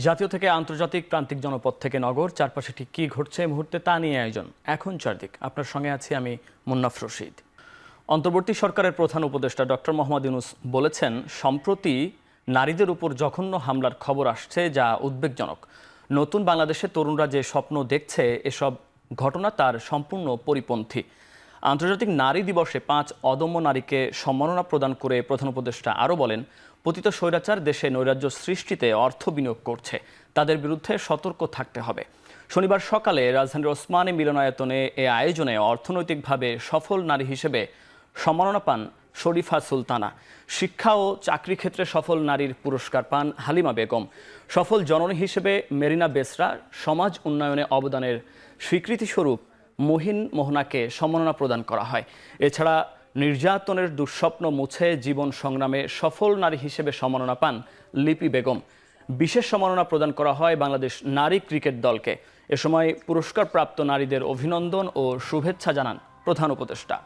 জাতীয় থেকে আন্তর্জাতিক, প্রান্তিক জনপদ থেকে নগর, চারপাশে ঠিক কী ঘটছে এই মুহূর্তে তা নিয়ে আয়োজন এখন চারদিক। আপনার সঙ্গে আছি আমি মুন্নাফ রশিদ। অন্তর্বর্তী সরকারের প্রধান উপদেষ্টা ডক্টর মোহাম্মদ ইউনূস বলেছেন, সম্প্রতি নারীদের উপর জঘন্য হামলার খবর আসছে যা উদ্বেগজনক। নতুন বাংলাদেশের তরুণরা যে স্বপ্ন দেখছে এসব ঘটনা তার সম্পূর্ণ পরিপন্থী। আন্তর্জাতিক নারী দিবসে 5 অদম্য নারীকে সম্মাননা প্রদান করে প্রধান উপদেষ্টা আরও বলেন, পতিত স্বৈরাচার দেশে নৈরাজ্য সৃষ্টিতে অর্থ বিনিয়োগ করছে, তাদের বিরুদ্ধে সতর্ক থাকতে হবে। শনিবার সকালে রাজধানীর ওসমানী মিলনায়তনে এ আয়োজনে অর্থনৈতিকভাবে সফল নারী হিসেবে সম্মাননা পান শরীফা সুলতানা, শিক্ষা ও চাকরি ক্ষেত্রে সফল নারীর পুরস্কার পান হালিমা বেগম, সফল জননী হিসেবে মেরিনা বেসরা, সমাজ উন্নয়নে অবদানের স্বীকৃতিস্বরূপ মহিন মোহনাকে সম্মাননা প্রদান করা হয়। এছাড়া নির্যাতনের দুঃস্বপ্ন মুছে জীবন সংগ্রামে সফল নারী হিসেবে সম্মাননা পান লিপি বেগম। বিশেষ সম্মাননা প্রদান করা হয় বাংলাদেশ নারী ক্রিকেট দলকে। এ সময় পুরস্কারপ্রাপ্ত নারীদের অভিনন্দন ও শুভেচ্ছা জানান প্রধান উপদেষ্টা।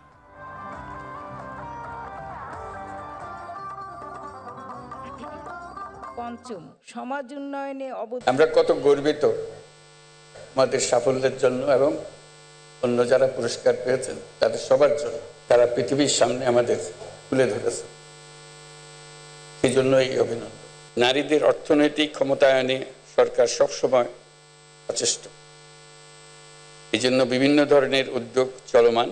পঞ্চম, সমাজ উন্নয়নে আমরা কত গর্বিত আমাদের সাফল্যের জন্য এবং অন্য যারা পুরস্কার পেয়েছেন তাদের সবার জন্য। তারা পৃথিবীর সামনে আমাদের তুলে ধরেছে, সেই জন্য এই অভিনন্দন। নারীদের অর্থনৈতিক ক্ষমতায়নে সরকার সবসময় সচেষ্ট, এই জন্য বিভিন্ন ধরনের উদ্যোগ চলমান।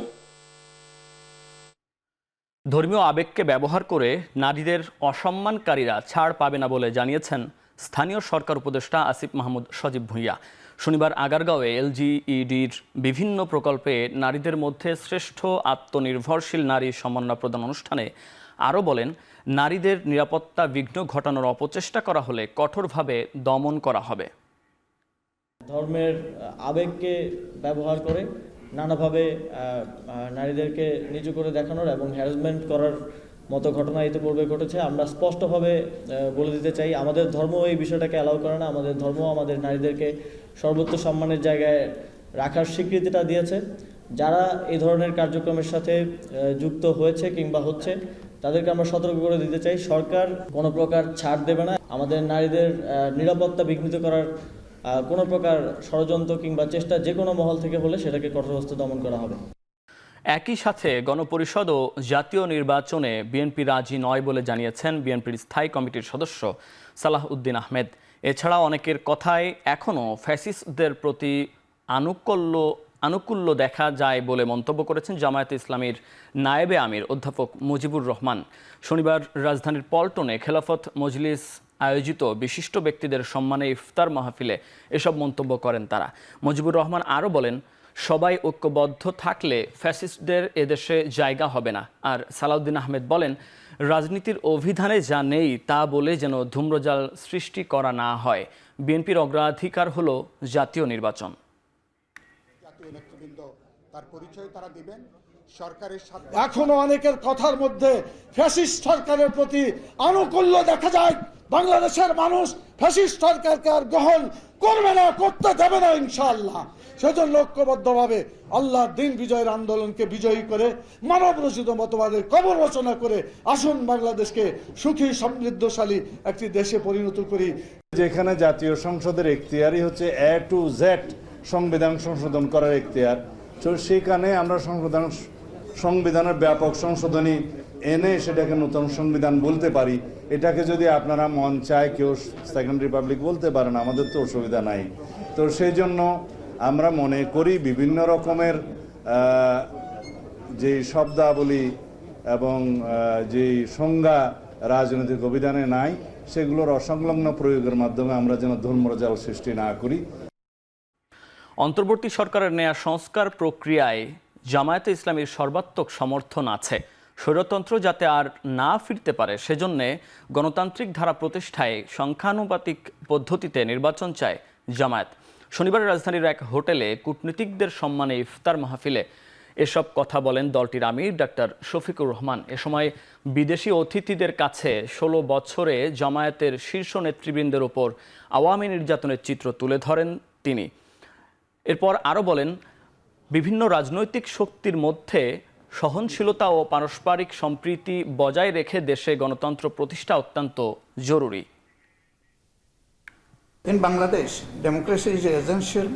ধর্মীয় আবেগকে ব্যবহার করে নারীদের অসম্মানকারীরা ছাড় পাবে না বলে জানিয়েছেন স্থানীয় সরকার উপদেষ্টা আসিফ মাহমুদ সজীব ভূঁইয়া। শনিবার আগারগাঁওয়ে এলজিইডির বিভিন্ন প্রকল্পে নারীদের মধ্যে শ্রেষ্ঠ আত্মনির্ভরশীল নারী সম্মাননা প্রদান অনুষ্ঠানে আরও বলেন, নারীদের নিরাপত্তা বিঘ্ন ঘটানোর অপচেষ্টা করা হলে কঠোরভাবে দমন করা হবে। ধর্মের আবেগকে ব্যবহার করে নানাভাবে নারীদেরকে নিচু করে দেখানোর এবং হ্যারাসমেন্ট করার মতো ঘটনা ইতিপূর্বে ঘটেছে। আমরা স্পষ্টভাবে বলে দিতে চাই, আমাদের ধর্ম এই বিষয়টাকে অ্যালাউ করে না। আমাদের ধর্ম আমাদের নারীদেরকে সর্বোচ্চ সম্মানের জায়গায় রাখার স্বীকৃতিটা দিয়েছে। যারা এই ধরনের কার্যক্রমের সাথে যুক্ত হয়েছে কিংবা হচ্ছে তাদেরকে আমরা সতর্ক করে দিতে চাই, সরকার কোনো প্রকার ছাড় দেবে না। আমাদের নারীদের নিরাপত্তা বিঘ্নিত করার কোনো প্রকার ষড়যন্ত্র কিংবা চেষ্টা যে কোনো মহল থেকে হলে সেটাকে কঠোর হস্তে দমন করা হবে। একই সাথে গণপরিষদ ও জাতীয় নির্বাচনে বিএনপি রাজি নয় বলে জানিয়েছেন বিএনপির স্থায়ী কমিটির সদস্য সালাহ উদ্দিন আহমেদ। এছাড়া অনেকের কথায় এখনও ফ্যাসিস্টদের প্রতি আনুকূল্য দেখা যায় বলে মন্তব্য করেছেন জামায়াতে ইসলামীর নায়েবে আমির অধ্যাপক মুজিবুর রহমান। শনিবার রাজধানীর পল্টনে খেলাফত মজলিস আয়োজিত বিশিষ্ট ব্যক্তিদের সম্মানে ইফতার মাহফিলে এসব মন্তব্য করেন তারা। মুজিবুর রহমান আরও বলেন, সবাই ঐক্যবদ্ধ থাকলে ফ্যাসিস্টদের এদেশে জায়গা হবে না। আর সালাউদ্দিন আহমেদ বলেন, রাজনীতির অভিধানে যা নেই তা বলে যেন ধূম্রজাল সৃষ্টি করা না হয়। বিএনপির অগ্রাধিকার হলো জাতীয় নির্বাচন। জাতীয় নেতৃবৃন্দ তার পরিচয় তারা দিবেন সরকারের সাথে। এখনো অনেকের কথার মধ্যে ফ্যাসিস্ট সরকারের প্রতি আনুকূল্য দেখা যায়। বাংলাদেশের মানুষ ফ্যাসিস্ট সরকারকে আর গ্রহণ করবে না, করতে দেবে না ইনশাআল্লাহ। সেজন্য ঐক্যবদ্ধভাবে আল্লাহর দিন বিজয়ের আন্দোলনকে বিজয়ী করে মানব রচিত মতবাদের কবর রচনা করে আসুন বাংলাদেশকে সুখী সমৃদ্ধশালী একটি দেশে পরিণত করি। যেখানে জাতীয় সংসদের এখতিয়ারই হচ্ছে A to Z সংবিধান সংশোধন করার এখতিয়ার, তো সেখানে আমরা সংবিধানের ব্যাপক সংশোধনী এনে সেটাকে নতুন সংবিধান বলতে পারি। এটাকে যদি আপনারা মন চায় কেউ সেকেন্ড রিপাবলিক বলতে পারেন, আমাদের তো অসুবিধা নাই। তো সেই জন্য আমরা মনে করি বিভিন্ন রকমের যে শব্দাবলী এবং যে সংজ্ঞা রাজনৈতিক অভিধানে নাই, সেগুলোর অসংলগ্ন প্রয়োগের মাধ্যমে আমরা যেন ধর্মজাল সৃষ্টি না করি। অন্তর্বর্তী সরকারের নেয়া সংস্কার প্রক্রিয়ায় জামায়াতে ইসলামীর সর্বাত্মক সমর্থন আছে। স্বৈরতন্ত্র যাতে আর না ফিরতে পারে সেজন্য গণতান্ত্রিক ধারা প্রতিষ্ঠায় সংখ্যানুপাতিক পদ্ধতিতে নির্বাচন চায় জামায়াত। শনিবার রাজধানীর এক হোটেলে কূটনীতিকদের সম্মানে ইফতার মাহফিলে এসব কথা বলেন দলটির আমির ডাক্তার শফিকুর রহমান। এ সময় বিদেশি অতিথিদের কাছে 16 বছরে জামায়াতের শীর্ষ নেতৃবৃন্দের ওপর আওয়ামী নির্যাতনের চিত্র তুলে ধরেন তিনি। এরপর আরও বলেন, বিভিন্ন রাজনৈতিক শক্তির মধ্যে সহনশীলতা ও পারস্পরিক সম্প্রীতি বজায় রেখে দেশে গণতন্ত্র প্রতিষ্ঠা অত্যন্ত জরুরি। In Bangladesh, democracy is essential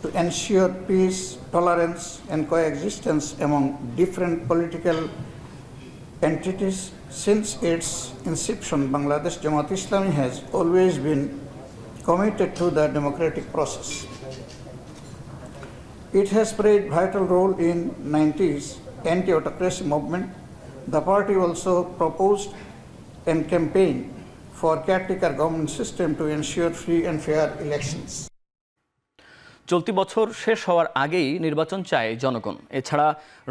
to ensure peace, tolerance, and coexistence among different political entities. Since its inception, Bangladesh Jamaat Islami has always been committed to the democratic process. It has played a vital role in 90s anti-autocracy movement. The party also proposed and campaigned for caretaker government system to ensure free and fair elections. চলতি বছর শেষ হওয়ার আগেই নির্বাচন চায় জনগণ। এছাড়া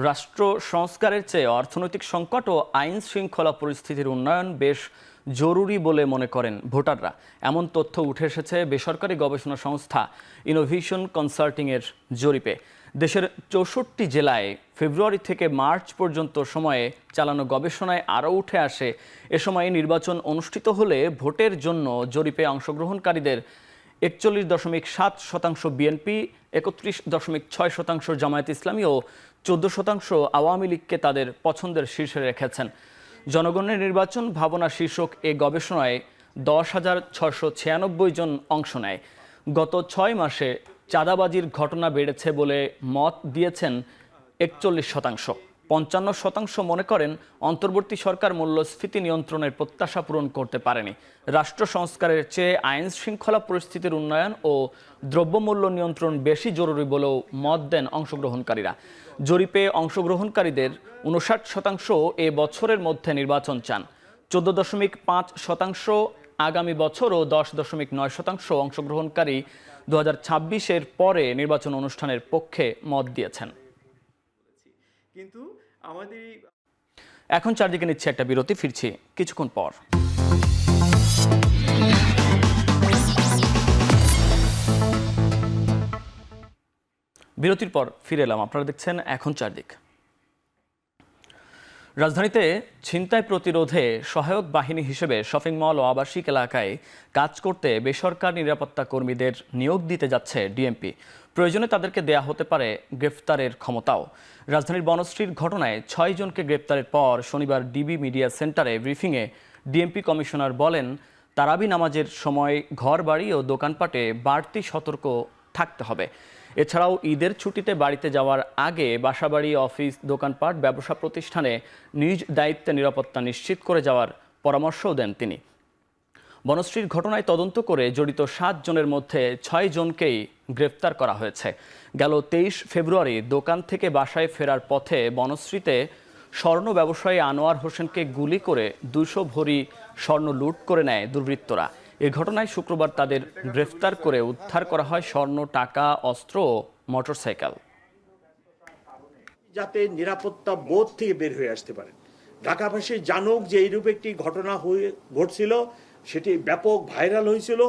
রাষ্ট্র সংস্কারের চেয়ে অর্থনৈতিক সংকট ও আইন শৃঙ্খলা পরিস্থিতির উন্নয়ন বেশ জরুরি বলে মনে করেন ভোটাররা। এমন তথ্য উঠে এসেছে বেসরকারি গবেষণা সংস্থা ইনোভেশন কনসাল্টিংয়ের জরিপে। দেশের 64 জেলায় ফেব্রুয়ারি থেকে মার্চ পর্যন্ত সময়ে চালানো গবেষণায় আরও উঠে আসে, এ সময় নির্বাচন অনুষ্ঠিত হলে ভোটের জন্য জরিপে অংশগ্রহণকারীদের 41.7% বিএনপি, 31.6% জামায়াত ইসলামী ও 14% আওয়ামী লীগকে তাদের পছন্দের শীর্ষে রেখেছেন। জনগণের নির্বাচন ভাবনা শীর্ষক এ গবেষণায় 10,696 জন অংশ নেয়। গত 6 মাসে চাঁদাবাজির ঘটনা বেড়েছে বলে মত দিয়েছেন 41%। 55% মনে করেন অন্তর্বর্তী সরকার মূল্যস্ফীতি নিয়ন্ত্রণের প্রত্যাশা পূরণ করতে পারেনি। রাষ্ট্র সংস্কারের চেয়ে আইন শৃঙ্খলা পরিস্থিতির উন্নয়ন ও দ্রব্যমূল্য নিয়ন্ত্রণ বেশি জরুরি বলেও মত দেন অংশগ্রহণকারীরা। জরিপে অংশগ্রহণকারীদের 59% এ বছরের মধ্যে নির্বাচন চান, 14.5% আগামী বছর ও 10.9% অংশগ্রহণকারী 2026-এর পরে নির্বাচন অনুষ্ঠানের পক্ষে মত দিয়েছেন। কিন্তু আমাদের এখন চারদিকে নিচ্ছে একটা বিরতি, ফিরছি কিছুক্ষণ পর। বিরতির পর ফিরে এলাম, আপনারা দেখছেন এখন চারদিক। রাজধানীতে ছিনতাই প্রতিরোধে সহায়ক বাহিনী হিসেবে শপিং মল ও আবাসিক এলাকায় কাজ করতে বেসরকারি নিরাপত্তা কর্মীদের নিয়োগ দিতে যাচ্ছে ডিএমপি। প্রয়োজনে তাদেরকে দেয়া হতে পারে গ্রেফতারের ক্ষমতাও। রাজধানীর বনশ্রীর ঘটনায় 6 জনকে গ্রেপ্তারের পর শনিবার ডিবি মিডিয়া সেন্টারে ব্রিফিংয়ে ডিএমপি কমিশনার বলেন, তারাবি নামাজের সময় ঘরবাড়ি ও দোকানপাটে বাড়তি সতর্ক থাকতে হবে। এছাড়াও ঈদের ছুটিতে বাড়িতে যাওয়ার আগে বাসাবাড়ি, অফিস, দোকানপাট, ব্যবসা প্রতিষ্ঠানে নিজ দায়িত্বে নিরাপত্তা নিশ্চিত করে যাওয়ার পরামর্শও দেন তিনি। বনশ্রীর ঘটনায় তদন্ত করে জড়িত 7 জনের মধ্যে 6 জনকেই গ্রেফতার করা হয়েছে। গেল 23 ফেব্রুয়ারি দোকান থেকে বাসায় ফেরার পথে বনশ্রীতে স্বর্ণ ব্যবসায়ী আনোয়ার হোসেনকে গুলি করে 200 ভরি স্বর্ণ লুট করে নেয় দুর্বৃত্তরা। এ ঘটনায় শুক্রবার তাদের গ্রেফতার করে উদ্ধার করা হয় স্বর্ণ, টাকা, অস্ত্র ও মোটরসাইকেল। যাতে নিরাপত্তা বোধ থেকে বের হয়ে আসতে পারেন, ঢাকাবাসী জানুক যে এইরূপ একটি ঘটনা ঘটছিল, সেটি ব্যাপক ভাইরাল হয়েছিল,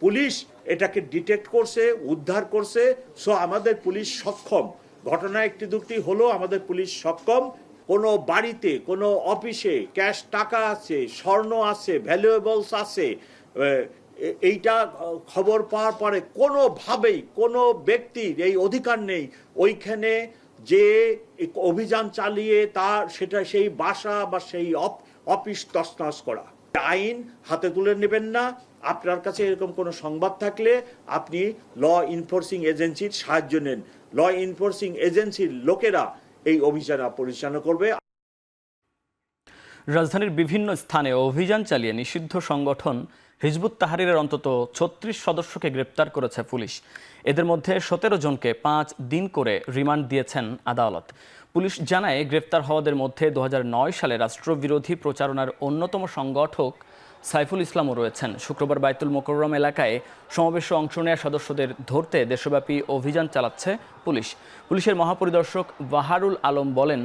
পুলিশ এটাকে ডিটেক্ট করছে, উদ্ধার করছে। সো আমাদের পুলিশ সক্ষম, ঘটনা একটি দুটি হলো, আমাদের পুলিশ সক্ষম। কোনো বাড়িতে, কোনো অফিসে ক্যাশ টাকা আছে, স্বর্ণ আছে, ভ্যালুয়েবলস আছে, এইটা খবর পাওয়ার পরে কোনোভাবেই কোনো ব্যক্তির এই অধিকার নেই ওইখানে যে অভিযান চালিয়ে তার সেই বাসা বা সেই অফিস তছনছ করা। আইন হাতে তুলে নেবেন না। আপনার কাছে এরকম কোনো সংবাদ থাকলে আপনি ল ইনফোর্সিং এজেন্সির সাহায্য নেন। ল ইনফোর্সিং এজেন্সির লোকেরা এই অভিযান পরিচালনা করবে। রাজধানীর বিভিন্ন স্থানে অভিযান চালিয়ে নিষিদ্ধ সংগঠন হিজবুত তাহরিরের অন্তত 36 সদস্যকে গ্রেপ্তার করেছে পুলিশ। এদের মধ্যে 17 জনকে 5 দিন করে রিমান্ড দিয়েছেন আদালত। পুলিশ জানায়, গ্রেপ্তার হওয়াদের মধ্যে 2009 সালে রাষ্ট্রবিরোধী প্রচারণার অন্যতম সংগঠক সাইফুল ইসলামও রয়েছেন। শুক্রবার বায়তুল মোকররম এলাকায় সমাবেশে অংশ নেওয়া সদস্যদের ধরতে দেশব্যাপী অভিযান চালাচ্ছে পুলিশ। পুলিশের মহাপরিদর্শক বাহারুল আলম বলেন,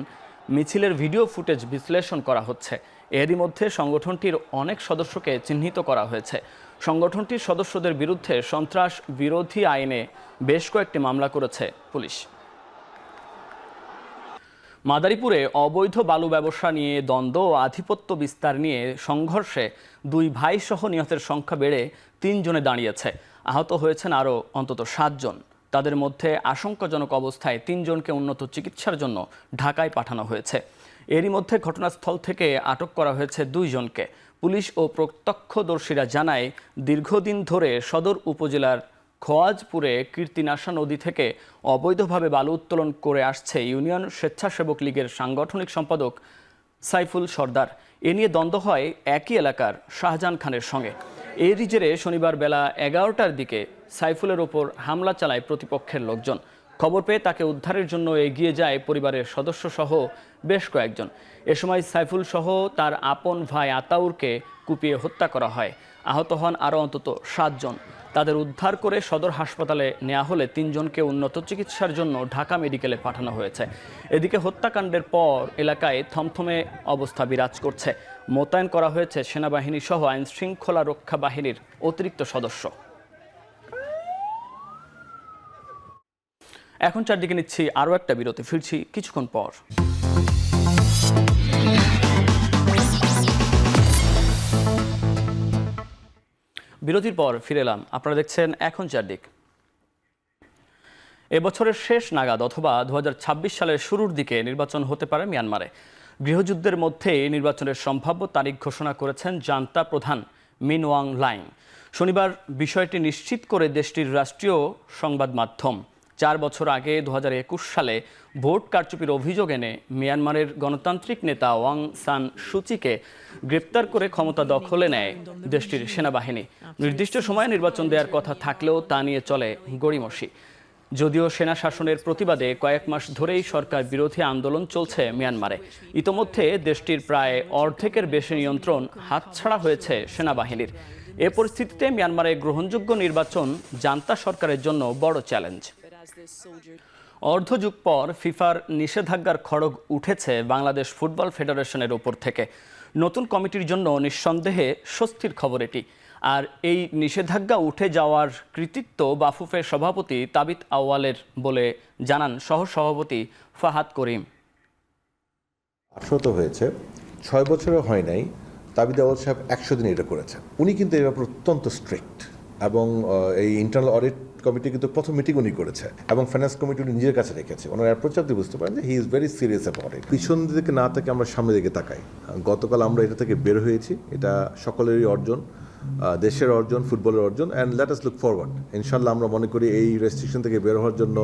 মিছিলের ভিডিও ফুটেজ বিশ্লেষণ করা হচ্ছে। এরই মধ্যে সংগঠনটির অনেক সদস্যকে চিহ্নিত করা হয়েছে। সংগঠনটির সদস্যদের বিরুদ্ধে সন্ত্রাস বিরোধী আইনে বেশ কয়েকটি মামলা করেছে পুলিশ। মাদারীপুরে অবৈধ বালু ব্যবসা নিয়ে দ্বন্দ্ব ও আধিপত্য বিস্তার নিয়ে সংঘর্ষে 2 ভাই সহ নিহতের সংখ্যা বেড়ে 3 জনে দাঁড়িয়েছে। আহত হয়েছেন আরও অন্তত 7 জন। তাদের মধ্যে আশঙ্কাজনক অবস্থায় 3 জনকে উন্নত চিকিৎসার জন্য ঢাকায় পাঠানো হয়েছে। এরই মধ্যে ঘটনাস্থল থেকে আটক করা হয়েছে 2 জনকে। পুলিশ ও প্রত্যক্ষদর্শীরা জানায়, দীর্ঘদিন ধরে সদর উপজেলার খোয়াজপুরে কীর্তিনাশা নদী থেকে অবৈধভাবে বালু উত্তোলন করে আসছে ইউনিয়ন স্বেচ্ছাসেবক লীগের সাংগঠনিক সম্পাদক সাইফুল সর্দার। এ নিয়ে দ্বন্দ্ব হয় একই এলাকার শাহজাহান খানের সঙ্গে। এরই জেরে শনিবার বেলা 11টার দিকে সাইফুলের ওপর হামলা চালায় প্রতিপক্ষের লোকজন। খবর পেয়ে তাকে উদ্ধারের জন্য এগিয়ে যায় পরিবারের সদস্যসহ বেশ কয়েকজন। এ সময় সাইফুল সহ তার আপন ভাই আতাউরকে কুপিয়ে হত্যা করা হয়। আহত হন আরও অন্তত 7 জন। তাদের উদ্ধার করে সদর হাসপাতালে নেওয়া হলে 3 জনকে উন্নত চিকিৎসার জন্য ঢাকা মেডিকেলে পাঠানো হয়েছে। এদিকে হত্যাকাণ্ডের পর এলাকায় থমথমে অবস্থা বিরাজ করছে। মোতায়েন করা হয়েছে সেনাবাহিনী সহ আইন শৃঙ্খলা রক্ষা বাহিনীর অতিরিক্ত সদস্য। এখন চারদিকে নিচ্ছি আরও একটা বিরতি, ফিরছি কিছুক্ষণ পর। বিরতির পর ফিরে এলাম। আপনারা দেখছেন এখন চারদিক। এবছরের শেষ নাগাদ অথবা 2026 সালের শুরুর দিকে নির্বাচন হতে পারে মিয়ানমারে। গৃহযুদ্ধের মধ্যে নির্বাচনের সম্ভাব্য তারিখ ঘোষণা করেছেন জান্তা প্রধান মিন ওয়াং লাইং। শনিবার বিষয়টি নিশ্চিত করে দেশটির রাষ্ট্রীয় সংবাদ মাধ্যম। 4 বছর আগে 2021 সালে ভোট কারচুপির অভিযোগ এনে মিয়ানমারের গণতান্ত্রিক নেতা ওয়াং সান সুচিকে গ্রেপ্তার করে ক্ষমতা দখলে নেয় দেশটির সেনাবাহিনী। নির্দিষ্ট সময়ে নির্বাচন দেওয়ার কথা থাকলেও তা নিয়ে চলে গড়িমসি। যদিও সেনা শাসনের প্রতিবাদে কয়েক মাস ধরেই সরকার বিরোধী আন্দোলন চলছে মিয়ানমারে। ইতোমধ্যে দেশটির প্রায় অর্ধেকের বেশি নিয়ন্ত্রণ হাতছাড়া হয়েছে সেনাবাহিনীর। এ পরিস্থিতিতে মিয়ানমারে গ্রহণযোগ্য নির্বাচন জান্তা সরকারের জন্য বড় চ্যালেঞ্জ। অর্ধযুগ পর ফিফার নিষেধাজ্ঞার খড়গ উঠেছে বাংলাদেশ ফুটবল ফেডারেশনের ওপর থেকে। নতুন কমিটির জন্য নিঃসন্দেহে স্বস্তির খবর এটি। আর এই নিষেধাজ্ঞা উঠে যাওয়ার কৃতিত্ব বাফুফের সভাপতি তাবিত আউয়ালের বলে জানান সহসভাপতি ফাহাদ করিম। 18 হয়েছে, 6 বছরও হয় নাই। তাবিত আউয়াল সাহেব 100 দিন এটা করেছেন। উনি কিন্তু এই ব্যাপারে অত্যন্ত স্ট্রিক্ট এবং এই ইন্টারনাল অডিট কমিটি কিন্তু প্রথম মিটিং উনি করেছে এবং ফাইন্যান্স কমিটি উনি নিজের কাছে রেখেছে। ওনার অ্যাপ্রোচ আপনি বুঝতে পারেন যে he is very serious about it. পিছন দিকে না থেকে আমরা সামনের দিকে তাকাই। গতকাল আমরা এটা থেকে বের হয়েছি। এটা সকলেরই অর্জন, দেশের অর্জন, ফুটবলের অর্জন। And let us look forward. ইনশাল্লাহ আমরা মনে করি এই রেস্ট্রিকশন থেকে বের হওয়ার জন্য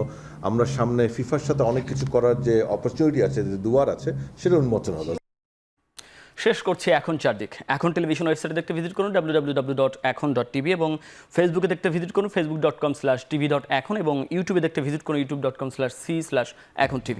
আমরা সামনে ফিফার সাথে অনেক কিছু করার যে অপরচুনিটি আছে, যে দুয়ার আছে, সেটা উন্মোচন হলো। শেষ করছি এখন চারদিক। এখন টেলিভিশন ওয়েবসাইটে দেখতে ভিজিট করুন www.ekhon.tv এবং ফেসবুকে দেখতে ভিজিট করুন facebook.com/tv.ekhon এবং ইউটিউবে দেখতে ভিজিট করুন youtube.com/c/ekhon tv।